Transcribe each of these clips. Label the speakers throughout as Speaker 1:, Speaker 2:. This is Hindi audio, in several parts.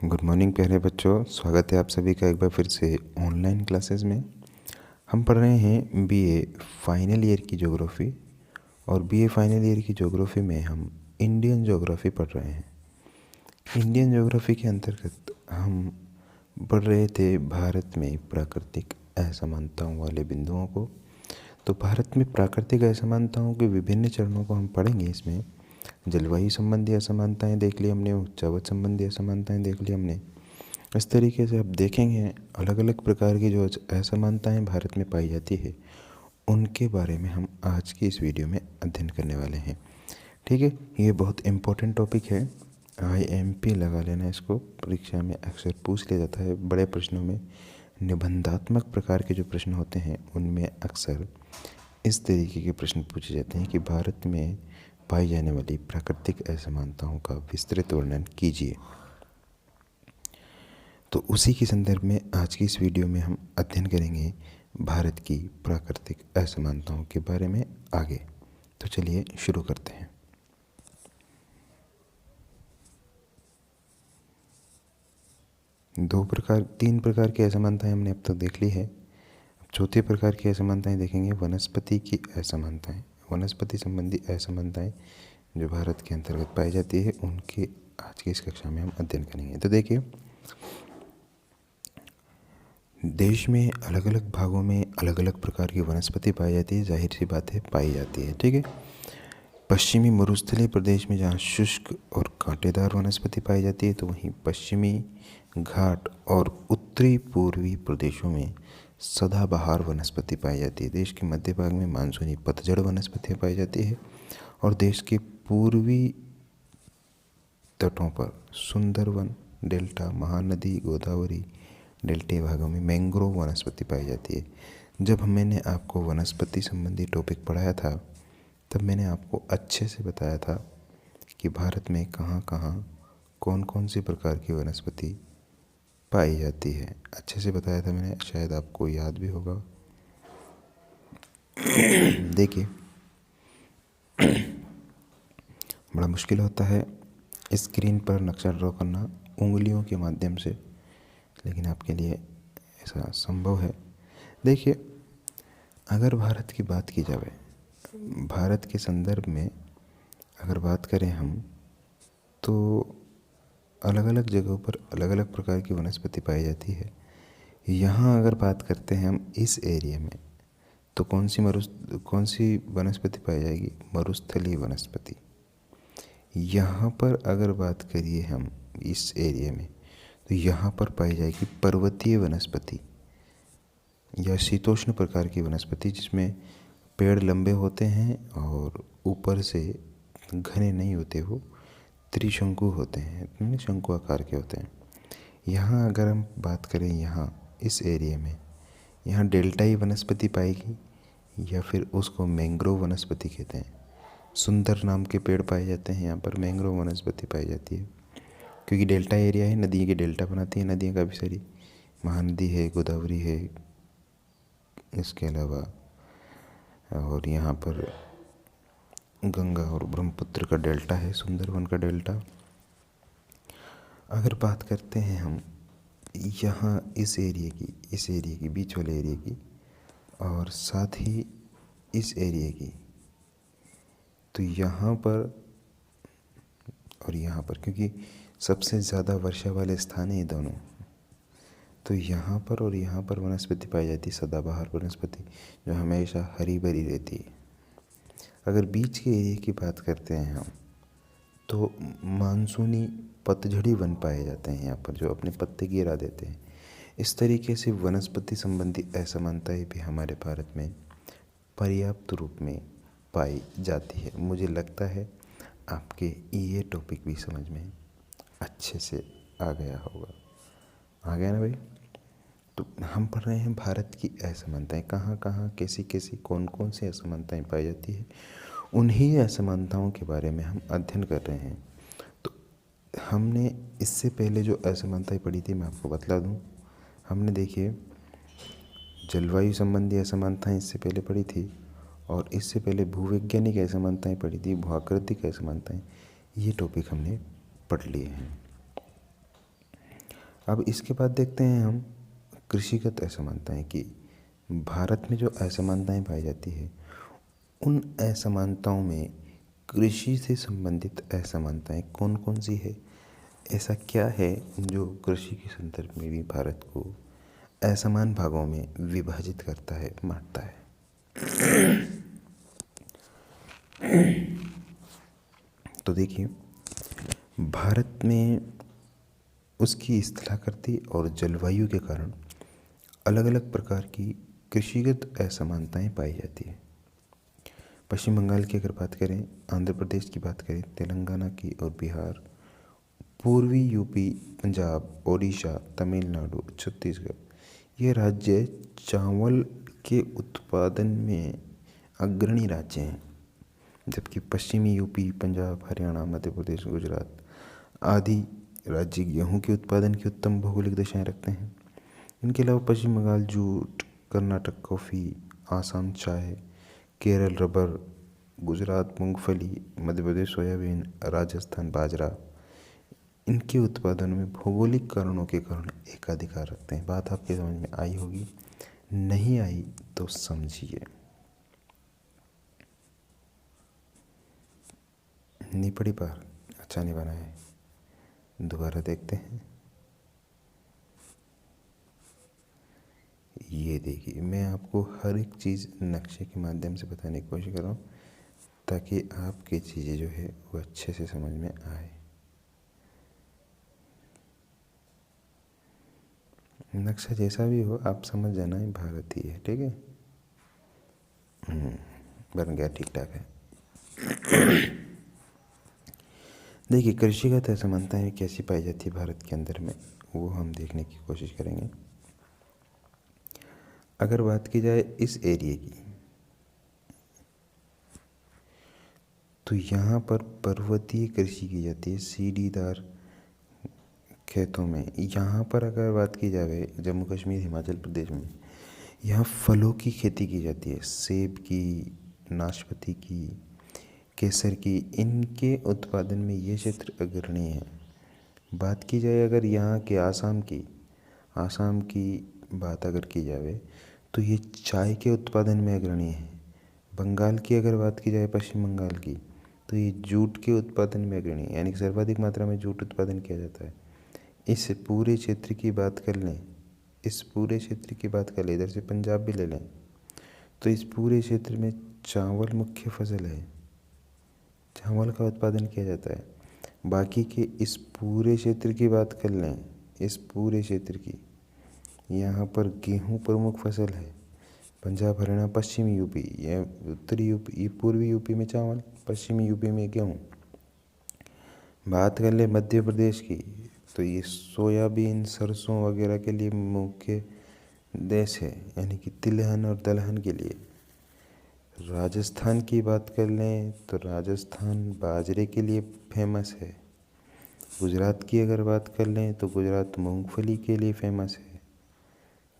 Speaker 1: गुड मॉर्निंग प्यारे बच्चों, स्वागत है आप सभी का एक बार फिर से ऑनलाइन क्लासेस में। हम पढ़ रहे हैं बीए फाइनल ईयर की ज्योग्राफी। और बीए फाइनल ईयर की ज्योग्राफी में हम इंडियन ज्योग्राफी पढ़ रहे हैं। इंडियन ज्योग्राफी के अंतर्गत हम पढ़ रहे थे भारत में प्राकृतिक असमानताओं वाले बिंदुओं को। तो भारत में प्राकृतिक असमानताओं के विभिन्न चरणों को हम पढ़ेंगे। इसमें जलवायु संबंधी असमानताएं देख ली हमने, उच्चावच संबंधी असमानताएं देख ली हमने। इस तरीके से आप देखेंगे अलग अलग प्रकार की जो असमानताएं भारत में पाई जाती है उनके बारे में हम आज की इस वीडियो में अध्ययन करने वाले हैं। ठीक है, ये बहुत इम्पोर्टेंट टॉपिक है। IMP लगा लेना, इसको परीक्षा में अक्सर पूछ लिया जाता है। बड़े प्रश्नों में निबंधात्मक प्रकार के जो प्रश्न होते हैं उनमें अक्सर इस तरीके के प्रश्न पूछे जाते हैं कि भारत में पाई जाने वाली प्राकृतिक असमानताओं का विस्तृत वर्णन कीजिए। तो उसी के संदर्भ में आज की इस वीडियो में हम अध्ययन करेंगे भारत की प्राकृतिक असमानताओं के बारे में आगे। तो चलिए शुरू करते हैं। तीन प्रकार की असमानताएं हमने अब तक देख ली है। अब चौथे प्रकार की असमानताएं देखेंगे, वनस्पति की असमानताएं। वनस्पति संबंधी असमानताएं जो भारत के अंतर्गत पाई जाती है उनके आज की इस कक्षा में हम अध्ययन करेंगे। तो देखिए, देश में अलग अलग भागों में अलग अलग प्रकार की वनस्पति पाई जाती है। जाहिर सी बात है, पाई जाती है। ठीक है, पश्चिमी मरुस्थलीय प्रदेश में जहाँ शुष्क और कांटेदार वनस्पति पाई जाती है, तो वहीं पश्चिमी घाट और उत्तरी पूर्वी प्रदेशों में सदाबहार वनस्पति पाई जाती है। देश के मध्य भाग में मानसूनी पतझड़ वनस्पतियाँ पाई जाती है और देश के पूर्वी तटों पर सुंदरवन, डेल्टा, महानदी, गोदावरी डेल्टा भागों में मैंग्रोव वनस्पति पाई जाती है। जब मैंने आपको वनस्पति संबंधी टॉपिक पढ़ाया था तब मैंने आपको अच्छे से बताया था कि भारत में कहाँ कहाँ कौन कौन सी प्रकार की वनस्पति पाई जाती है। अच्छे से बताया था मैंने, शायद आपको याद भी होगा। देखिए, बड़ा मुश्किल होता है स्क्रीन पर नक्शा ड्रॉ करना उंगलियों के माध्यम से, लेकिन आपके लिए ऐसा संभव है। देखिए, अगर भारत की बात की जाए, भारत के संदर्भ में अगर बात करें हम, तो अलग अलग जगहों पर अलग अलग प्रकार की वनस्पति पाई जाती है। यहाँ अगर बात करते हैं हम इस एरिया में, तो कौन सी वनस्पति पाई जाएगी? मरुस्थलीय वनस्पति। यहाँ पर अगर बात करिए हम इस एरिया में, तो यहाँ पर पाई जाएगी पर्वतीय वनस्पति या शीतोष्ण प्रकार की वनस्पति, जिसमें पेड़ लंबे होते हैं और ऊपर से घने नहीं होते, वो त्रिशंकु होते हैं, शंकु आकार के होते हैं। यहाँ अगर हम बात करें, यहाँ इस एरिया में यहाँ डेल्टाई वनस्पति पाएगी या फिर उसको मैंग्रोव वनस्पति कहते हैं। सुंदर नाम के पेड़ पाए जाते हैं यहाँ पर, मैंग्रोव वनस्पति पाई जाती है क्योंकि डेल्टा एरिया है, नदी के डेल्टा बनाती है नदियाँ काफ़ी सारी। महानदी है, गोदावरी है, इसके अलावा और यहाँ पर गंगा और ब्रह्मपुत्र का डेल्टा है, सुंदरवन का डेल्टा। अगर बात करते हैं हम यहाँ इस एरिया की बीच वाले एरिया की और साथ ही इस एरिया की, तो यहाँ पर और यहाँ पर, क्योंकि सबसे ज़्यादा वर्षा वाले स्थान है ये दोनों, तो यहाँ पर और यहाँ पर वनस्पति पाई जाती है सदाबहार वनस्पति, जो हमेशा हरी भरी रहती है। अगर बीच के एरिया की बात करते हैं हम, तो मानसूनी पतझड़ी वन पाए जाते हैं यहाँ पर, जो अपने पत्ते गिरा देते हैं। इस तरीके से वनस्पति संबंधी असमानताएं भी हमारे भारत में पर्याप्त रूप में पाई जाती है। मुझे लगता है आपके ये टॉपिक भी समझ में अच्छे से आ गया होगा। आ गया ना भाई? तो हम पढ़ रहे हैं भारत की असमानताएं, कहाँ कहाँ कैसी कैसी कौन कौन सी असमानताएं पाई जाती है, उन्हीं असमानताओं के बारे में हम अध्ययन कर रहे हैं। तो हमने इससे पहले जो असमानताएं पढ़ी थी मैं आपको बतला दूं। हमने देखिए जलवायु संबंधी असमानताएं इससे पहले पढ़ी थी, और इससे पहले भूवैज्ञानिक असमानताएं पढ़ी थी, भूआकृतिक असमानताएं। ये टॉपिक हमने पढ़ लिए हैं। अब इसके बाद देखते हैं हम कृषिगत असमानताएं कि भारत में जो असमानताएं पाई जाती है उन असमानताओं में कृषि से संबंधित असमानताएं कौन कौन सी है। ऐसा क्या है जो कृषि के संदर्भ में भी भारत को असमान भागों में विभाजित करता है, बांटता है। तो देखिए, भारत में उसकी स्थलाकृति और जलवायु के कारण अलग अलग प्रकार की कृषिगत असमानताएं पाई जाती है। पश्चिम बंगाल की अगर बात करें, आंध्र प्रदेश की बात करें, तेलंगाना की और बिहार, पूर्वी यूपी, पंजाब, ओडिशा, तमिलनाडु, छत्तीसगढ़, ये राज्य चावल के उत्पादन में अग्रणी राज्य हैं, जबकि पश्चिमी यूपी, पंजाब, हरियाणा, मध्य प्रदेश, गुजरात आदि राज्य गेहूं के उत्पादन की उत्तम भौगोलिक दशाएं रखते हैं। इनके अलावा पश्चिम बंगाल जूट, कर्नाटक कॉफ़ी, आसाम चाय, केरल रबर, गुजरात मूंगफली, मध्य प्रदेश सोयाबीन, राजस्थान बाजरा, इनके उत्पादन में भौगोलिक कारणों के कारण एकाधिकार रखते हैं। बात आपके समझ में आई होगी, नहीं आई तो समझिए। नहीं पढ़ी पार, अच्छा नहीं बना है, दोबारा देखते हैं। ये देखिए, मैं आपको हर एक चीज़ नक्शे के माध्यम से बताने की कोशिश कर रहा हूँ ताकि आपकी चीज़ें जो है वो अच्छे से समझ में आए। नक्शा जैसा भी हो आप समझ जाना, है भारत ही है, ठीक है। बन गया, ठीक ठाक है। देखिए, कृषिगत असमानताएं कैसी पाई जाती है भारत के अंदर में, वो हम देखने की कोशिश करेंगे। अगर बात की जाए इस एरिया की, तो यहाँ पर पर्वतीय कृषि की जाती है, सीढ़ीदार खेतों में। यहाँ पर अगर बात की जाए जम्मू कश्मीर, हिमाचल प्रदेश में, यहाँ फलों की खेती की जाती है, सेब की, नाशपाती की, केसर की, इनके उत्पादन में ये क्षेत्र अग्रणी है। बात की जाए अगर यहाँ के आसाम की बात अगर की जाए तो ये चाय के उत्पादन में अग्रणी है। बंगाल की अगर बात की जाए, पश्चिम बंगाल की, तो ये जूट के उत्पादन में अग्रणी है, यानी कि सर्वाधिक मात्रा में जूट उत्पादन किया जाता है। इस पूरे क्षेत्र की बात कर लें, इधर से पंजाब भी ले लें, तो इस पूरे क्षेत्र में चावल मुख्य फसल है, चावल का उत्पादन किया जाता है। बाकी के इस पूरे क्षेत्र की बात कर लें, इस पूरे क्षेत्र की, यहाँ पर गेहूँ प्रमुख फसल है। पंजाब, हरियाणा, पश्चिमी यूपी, या उत्तरी यूपी, ये पूर्वी यूपी में चावल, पश्चिमी यूपी में गेहूँ। बात कर ले मध्य प्रदेश की, तो ये सोयाबीन, सरसों वगैरह के लिए मुख्य देश है, यानी कि तिलहन और दलहन के लिए। राजस्थान की बात कर लें तो राजस्थान बाजरे के लिए फेमस है। गुजरात की अगर बात कर लें तो गुजरात मूंगफली के लिए फेमस है।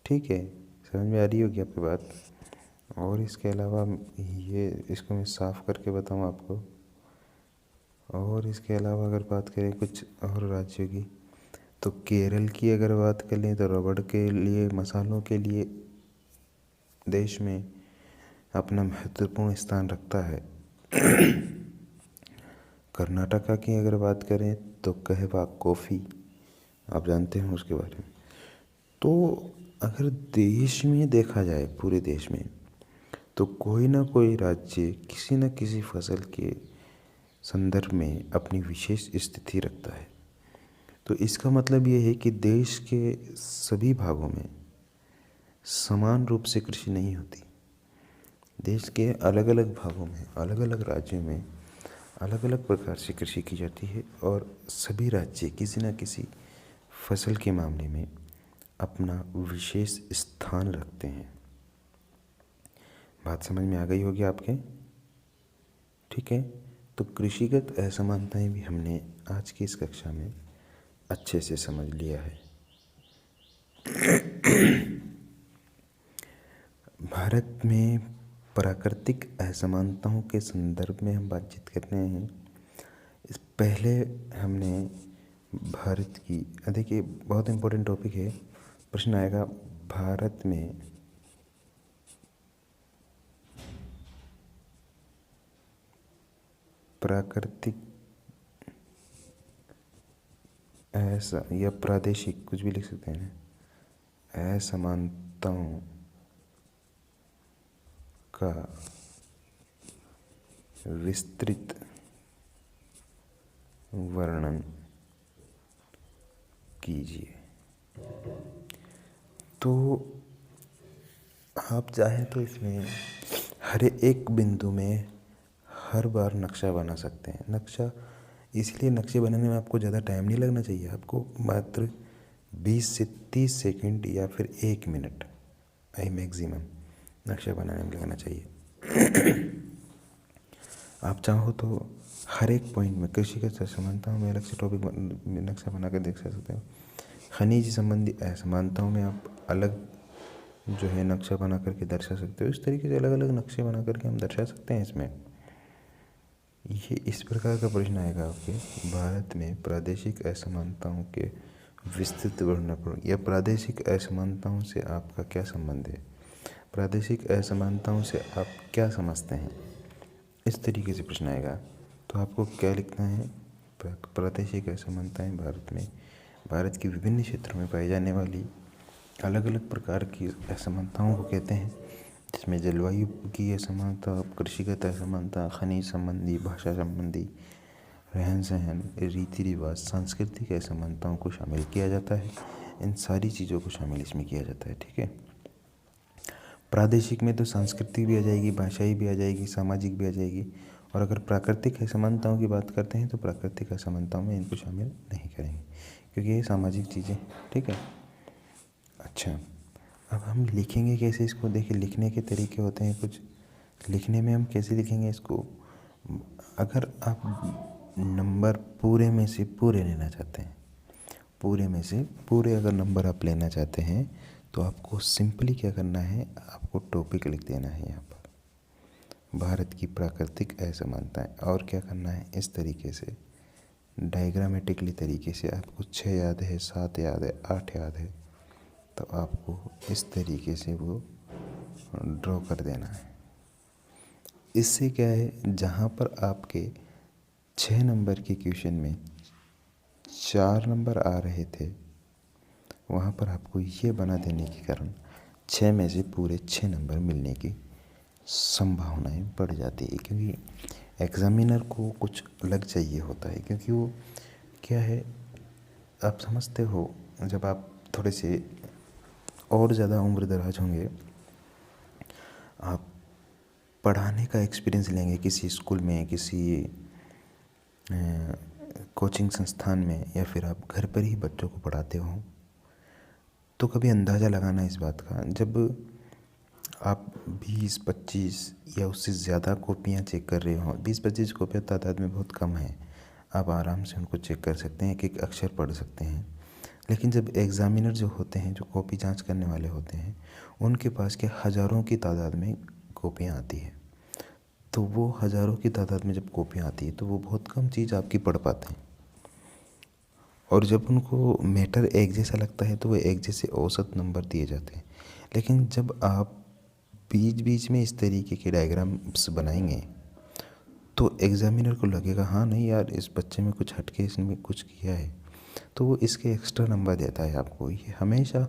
Speaker 1: ठीक है, समझ में आ रही होगी आपकी बात। और इसके अलावा ये, इसको मैं साफ करके बताऊँ आपको, और इसके अलावा अगर बात करें कुछ और राज्यों की, तो केरल की अगर बात कर लें तो रबड़ के लिए, मसालों के लिए देश में अपना महत्वपूर्ण स्थान रखता है। कर्नाटका की अगर बात करें तो कहवा, कॉफ़ी, आप जानते हैं उसके बारे में। तो अगर देश में देखा जाए, पूरे देश में, तो कोई ना कोई राज्य किसी न किसी फसल के संदर्भ में अपनी विशेष स्थिति रखता है। तो इसका मतलब ये है कि देश के सभी भागों में समान रूप से कृषि नहीं होती। देश के अलग अलग भागों में, अलग अलग राज्यों में अलग अलग प्रकार से कृषि की जाती है, और सभी राज्य किसी न किसी फसल के मामले में अपना विशेष स्थान रखते हैं। बात समझ में आ गई होगी आपके, ठीक है। तो कृषिगत असमानताएं भी हमने आज की इस कक्षा में अच्छे से समझ लिया है। भारत में प्राकृतिक असमानताओं के संदर्भ में हम बातचीत कर रहे हैं। इस पहले हमने भारत की, देखिए बहुत इम्पोर्टेंट टॉपिक है। प्रश्न आएगा, भारत में प्राकृतिक ऐसा या प्रादेशिक, कुछ भी लिख सकते हैं ना, असमानताओं का विस्तृत वर्णन कीजिए। तो आप चाहें तो इसमें हर एक बिंदु में हर बार नक्शा बना सकते हैं। नक्शा इसलिए, नक्शे बनाने में आपको ज़्यादा टाइम नहीं लगना चाहिए, आपको मात्र 20 से 30 सेकंड या फिर 1 मिनट आई मैक्सिमम नक्शा बनाने में लगना चाहिए। आप चाहो तो हर एक पॉइंट में कृषि के असमानताओं में अलग से टॉपिक नक्शा बना कर देख सकते हो। खनिज संबंधी असमानताओं में आप अलग जो है नक्शा बना करके दर्शा सकते हो। इस तरीके से अलग अलग नक्शे बना करके हम दर्शा सकते हैं इसमें। ये इस प्रकार का प्रश्न आएगा आपके, भारत में प्रादेशिक असमानताओं के विस्तृत वर्णन या प्रादेशिक असमानताओं से आपका क्या संबंध है, प्रादेशिक असमानताओं से आप क्या समझते हैं, इस तरीके से प्रश्न आएगा। तो आपको क्या लिखना है, प्रादेशिक असमानताएं भारत में, भारत के विभिन्न क्षेत्रों में पाई जाने वाली अलग अलग प्रकार की असमानताओं को कहते हैं, जिसमें जलवायु की असमानता, कृषिगत असमानता, खनिज संबंधी, भाषा संबंधी, रहन सहन, रीति रिवाज, सांस्कृतिक असमानताओं को शामिल किया जाता है। इन सारी चीज़ों को शामिल इसमें किया जाता है, ठीक है। प्रादेशिक में तो सांस्कृतिक भी आ जाएगी, भाषाई भी आ जाएगी, सामाजिक भी आ जाएगी। और अगर प्राकृतिक असमानताओं की बात करते हैं तो प्राकृतिक असमानताओं में इनको शामिल नहीं करेंगे, क्योंकि ये सामाजिक चीज़ें, ठीक है। अच्छा, अब हम लिखेंगे कैसे इसको, देखिए लिखने के तरीके होते हैं कुछ। लिखने में हम कैसे लिखेंगे इसको, अगर आप नंबर पूरे में से पूरे लेना चाहते हैं, पूरे में से पूरे अगर नंबर आप लेना चाहते हैं तो आपको सिंपली क्या करना है, आपको टॉपिक लिख देना है यहाँ पर, भारत की प्राकृतिक असमानताएं। और क्या करना है, इस तरीके से डायग्रामेटिकली तरीके से, आपको 6 याद है, 7 याद है, 8 याद है, तो आपको इस तरीके से वो ड्रॉ कर देना है। इससे क्या है, जहाँ पर आपके 6 नंबर के क्वेश्चन में 4 नंबर आ रहे थे, वहाँ पर आपको ये बना देने के कारण 6 में से पूरे 6 नंबर मिलने की संभावनाएं बढ़ जाती है। क्योंकि एग्ज़ामिनर को कुछ अलग चाहिए होता है, क्योंकि वो क्या है, आप समझते हो, जब आप थोड़े से और ज़्यादा उम्र दराज होंगे, आप पढ़ाने का एक्सपीरियंस लेंगे किसी स्कूल में, किसी कोचिंग संस्थान में, या फिर आप घर पर ही बच्चों को पढ़ाते हो, तो कभी अंदाज़ा लगाना इस बात का, जब आप 20-25 या उससे ज़्यादा कॉपियाँ चेक कर रहे हो, 20-25 कॉपियाँ तादाद में बहुत कम है, आप आराम से उनको चेक कर सकते हैं, एक एक अक्षर पढ़ सकते हैं। लेकिन जब एग्ज़ामिनर जो होते हैं, जो कॉपी जांच करने वाले होते हैं, उनके पास के हज़ारों की तादाद में कॉपियाँ आती है, तो वो हज़ारों की तादाद में जब कॉपियाँ आती है तो वो बहुत कम चीज़ आपकी पढ़ पाते हैं। और जब उनको मैटर एक जैसा लगता है तो वो एक जैसे औसत नंबर दिए जाते हैं। लेकिन जब आप बीच बीच में इस तरीके के डायग्राम्स बनाएंगे तो एग्ज़ामिनर को लगेगा, हाँ नहीं यार, इस बच्चे में कुछ हटके इसने कुछ किया है, तो वो इसके एक्स्ट्रा नंबर देता है आपको। ये हमेशा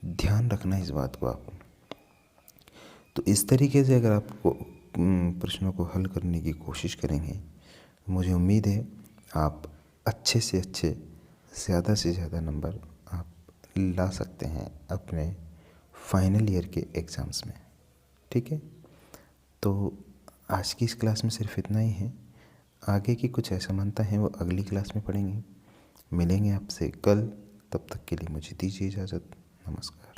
Speaker 1: ध्यान रखना है इस बात को आप। तो इस तरीके से अगर आपको प्रश्नों को हल करने की कोशिश करेंगे, मुझे उम्मीद है आप अच्छे से अच्छे, ज़्यादा से ज़्यादा नंबर आप ला सकते हैं अपने फाइनल ईयर के एग्ज़ाम्स में, ठीक है। तो आज की इस क्लास में सिर्फ इतना ही है। आगे की कुछ असमानता हैं वो अगली क्लास में पढ़ेंगे। मिलेंगे आपसे कल, तब तक के लिए मुझे दीजिए इजाज़त। नमस्कार।